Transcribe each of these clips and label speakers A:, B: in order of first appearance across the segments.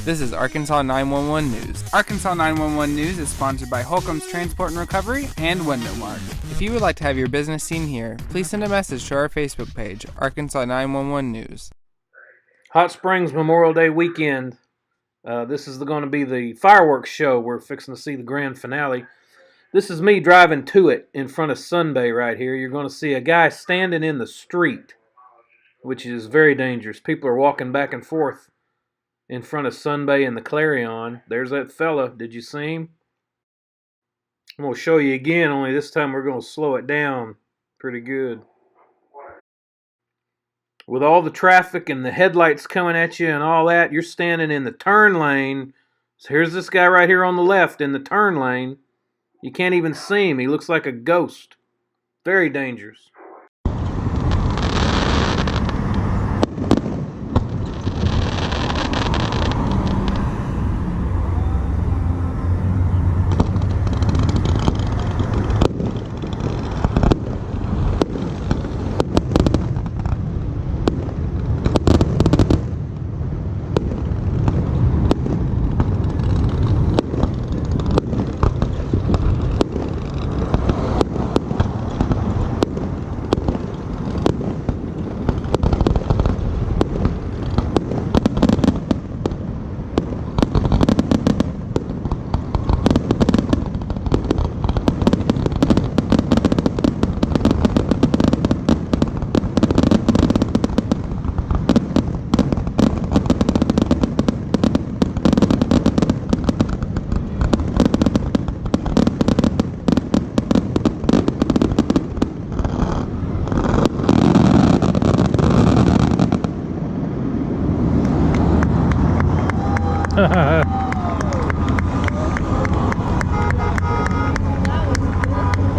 A: This is Arkansas 911 News. Arkansas 911 News is sponsored by Holcomb's Transport and Recovery and WindowMark. If you would like to have your business seen here, please send a message to our Facebook page, Arkansas 911 News.
B: Hot Springs Memorial Day weekend. This is going to be the fireworks show. We're fixing to see the grand finale. This is me driving to it in front of Sunbay right here. You're going to see a guy standing in the street, which is very dangerous. People are walking back and forth in front of Sunbay and the Clarion. There's that fella. Did you see him? I'm going to show you again, only this time we're going to slow it down pretty good. With all the traffic and the headlights coming at you and all that, you're standing in the turn lane. So here's this guy right here on the left in the turn lane. You can't even see him. He looks like a ghost. Very dangerous.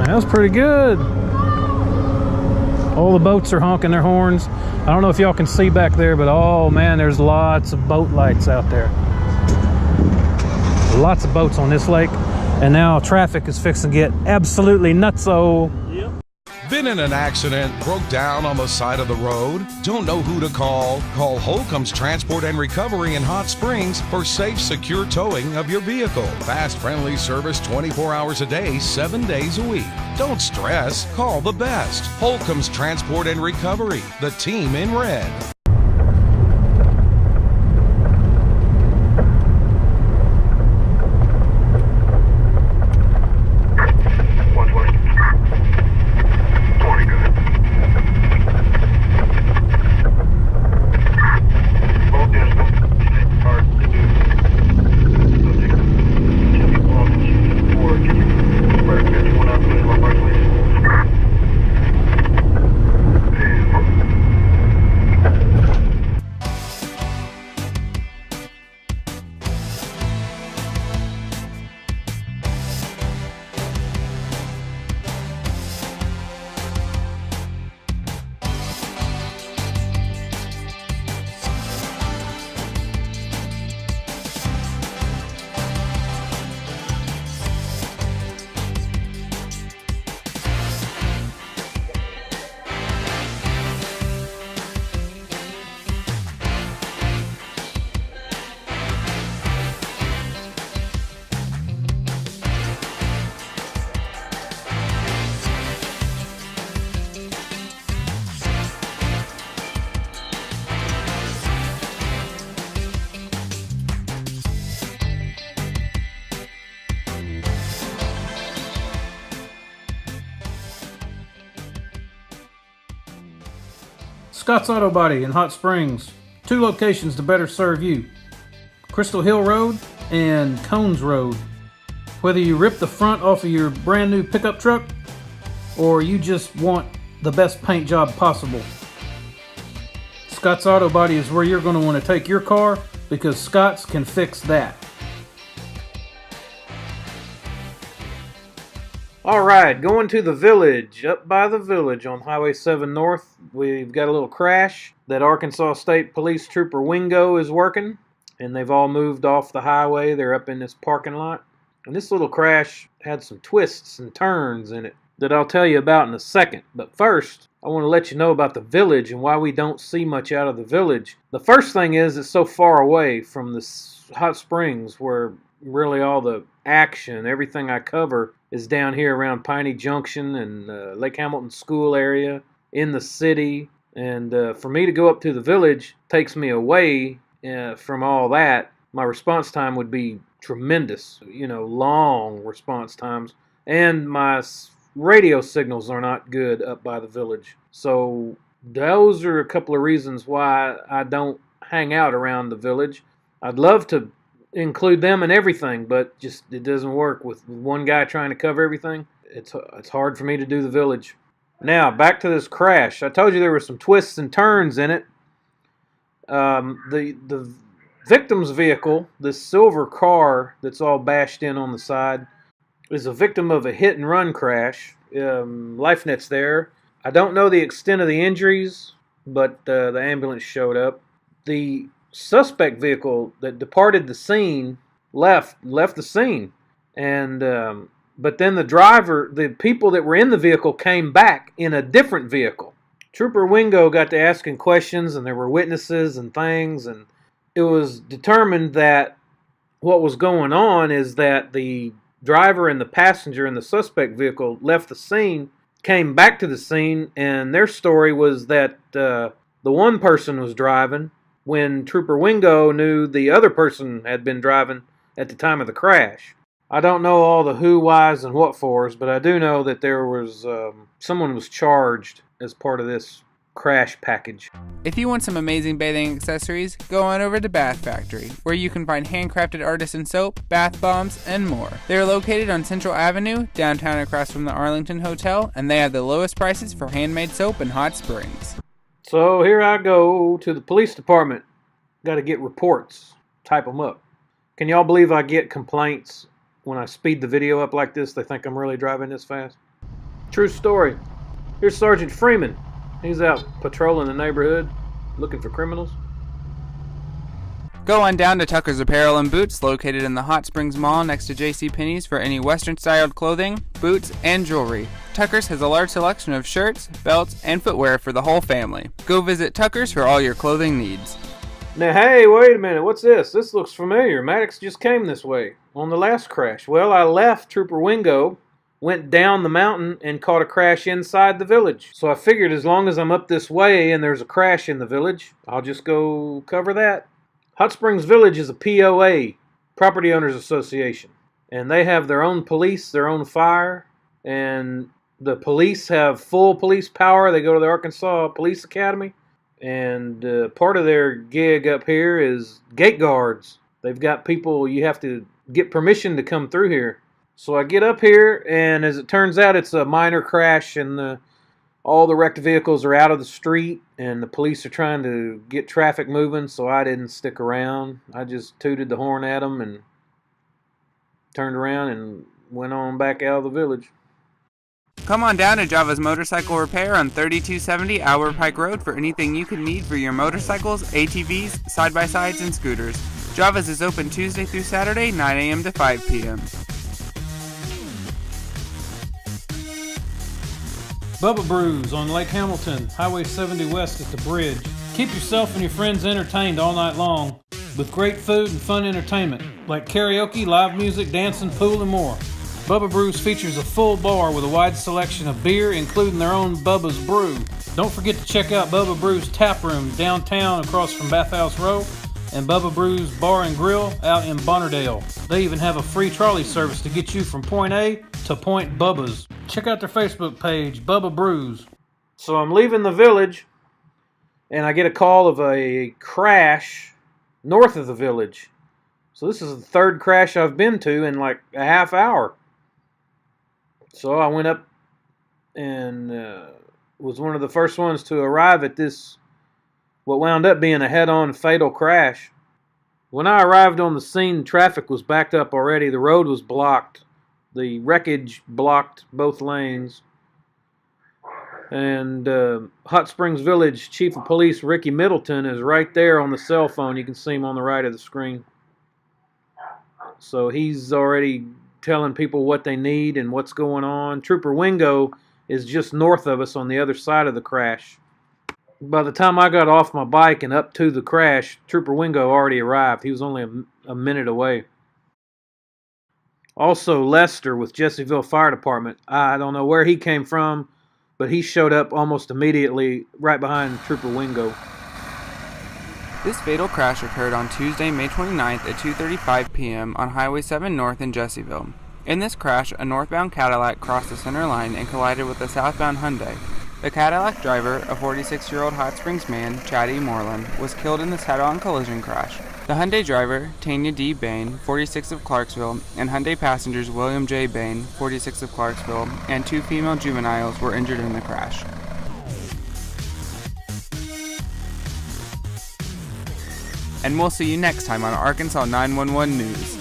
B: That was pretty good. All the boats are honking their horns. I don't know if y'all can see back there, but oh man, there's lots of boat lights out there. Lots of boats on this lake, and now traffic is fixing to get absolutely nutso.
C: Been in an accident, broke down on the side of the road? Don't know who to call? Call Holcomb's Transport and Recovery in Hot Springs for safe, secure towing of your vehicle. Fast, friendly service 24 hours a day, 7 days a week. Don't stress, call the best. Holcomb's Transport and Recovery, the team in red.
B: Scott's Auto Body in Hot Springs. 2 locations to better serve you. Crystal Hill Road and Cones Road. Whether you rip the front off of your brand new pickup truck or you just want the best paint job possible, Scott's Auto Body is where you're going to want to take your car, because Scott's can fix that. Alright, going to the Village, up by the Village on Highway 7 North. We've got a little crash that Arkansas State Police Trooper Wingo is working, and they've all moved off the highway. They're up in this parking lot. And this little crash had some twists and turns in it. that I'll tell you about in a second. But first, I want to let you know about the village and why we don't see much out of the village. The first thing is it's so far away from the hot springs where really all the action, everything I cover is down here around Piney Junction and Lake Hamilton School area, in the city. And for me to go up to the village takes me away from all that. My response time would be tremendous, long response times. And my radio signals are not good up by the village. So those are a couple of reasons why I don't hang out around the village. I'd love to include them in everything, but just it doesn't work with one guy trying to cover everything. It's hard for me to do the village. Now, back to this crash. I told you there were some twists and turns in it. The victim's vehicle, this silver car that's all bashed in on the side, is a victim of a hit-and-run crash. LifeNet's there. I don't know the extent of the injuries, but the ambulance showed up. The suspect vehicle that departed the scene left the scene, and but then the people that were in the vehicle came back in a different vehicle. Trooper Wingo got to asking questions, and there were witnesses and things, and it was determined that what was going on is that the driver and the passenger in the suspect vehicle left the scene, came back to the scene, and their story was that the one person was driving when Trooper Wingo knew the other person had been driving at the time of the crash. I don't know all the who, whys, and what fors, but I do know that there was someone was charged as part of this crash package.
A: If you want some amazing bathing accessories, go on over to Bath Factory, where you can find handcrafted artisan soap, bath bombs, and more. They are located on Central Avenue, downtown across from the Arlington Hotel, and they have the lowest prices for handmade soap in Hot Springs.
B: So here I go to the police department. Got to get reports, type them up. Can y'all believe I get complaints when I speed the video up like this? They think I'm really driving this fast. True story. Here's Sergeant Freeman. He's out patrolling the neighborhood, looking for criminals.
A: Go on down to Tucker's Apparel and Boots, located in the Hot Springs Mall next to JCPenney's, for any Western-styled clothing, boots, and jewelry. Tucker's has a large selection of shirts, belts, and footwear for the whole family. Go visit Tucker's for all your clothing needs.
B: Now, hey, wait a minute. What's this? This looks familiar. Maddox just came this way on the last crash. Well, I left Trooper Wingo, went down the mountain, and caught a crash inside the village. So I figured as long as I'm up this way and there's a crash in the village, I'll just go cover that. Hot Springs Village is a POA, Property Owners Association, and they have their own police, their own fire, and the police have full police power. They go to the Arkansas Police Academy, and part of their gig up here is gate guards. They've got people, you have to get permission to come through here. So I get up here, and as it turns out, it's a minor crash, and all the wrecked vehicles are out of the street, and the police are trying to get traffic moving, so I didn't stick around. I just tooted the horn at them and turned around and went on back out of the village.
A: Come on down to Java's Motorcycle Repair on 3270 Albert Pike Road for anything you could need for your motorcycles, ATVs, side-by-sides, and scooters. Java's is open Tuesday through Saturday, 9 a.m. to 5 p.m.
D: Bubba Brews on Lake Hamilton, Highway 70 West at the bridge. Keep yourself and your friends entertained all night long with great food and fun entertainment like karaoke, live music, dancing, pool, and more. Bubba Brews features a full bar with a wide selection of beer, including their own Bubba's Brew. Don't forget to check out Bubba Brews Tap Room downtown across from Bathhouse Row, and Bubba Brews Bar and Grill out in Bonnerdale. They even have a free trolley service to get you from point A to Point Bubba's. Check out their Facebook page, Bubba Brews.
B: So I'm leaving the village, and I get a call of a crash north of the village. So this is the third crash I've been to in like a half hour. So I went up and was one of the first ones to arrive at this, what wound up being a head-on fatal crash. When I arrived on the scene, traffic was backed up already. The road was blocked. The wreckage blocked both lanes. And Hot Springs Village Chief of Police Ricky Middleton is right there on the cell phone. You can see him on the right of the screen. So he's already telling people what they need and what's going on. Trooper Wingo is just north of us on the other side of the crash. By the time I got off my bike and up to the crash, Trooper Wingo already arrived. He was only a minute away. Also, Lester with Jessieville Fire Department. I don't know where he came from, but he showed up almost immediately right behind Trooper Wingo.
A: This fatal crash occurred on Tuesday, May 29th at 2:35 p.m. on Highway 7 North in Jessieville. In this crash, a northbound Cadillac crossed the center line and collided with a southbound Hyundai. The Cadillac driver, a 46-year-old Hot Springs man, Chad E. Moreland, was killed in this head-on collision crash. The Hyundai driver, Tanya D. Bain, 46 of Clarksville, and Hyundai passengers William J. Bain, 46 of Clarksville, and 2 female juveniles were injured in the crash. And we'll see you next time on Arkansas 911 News.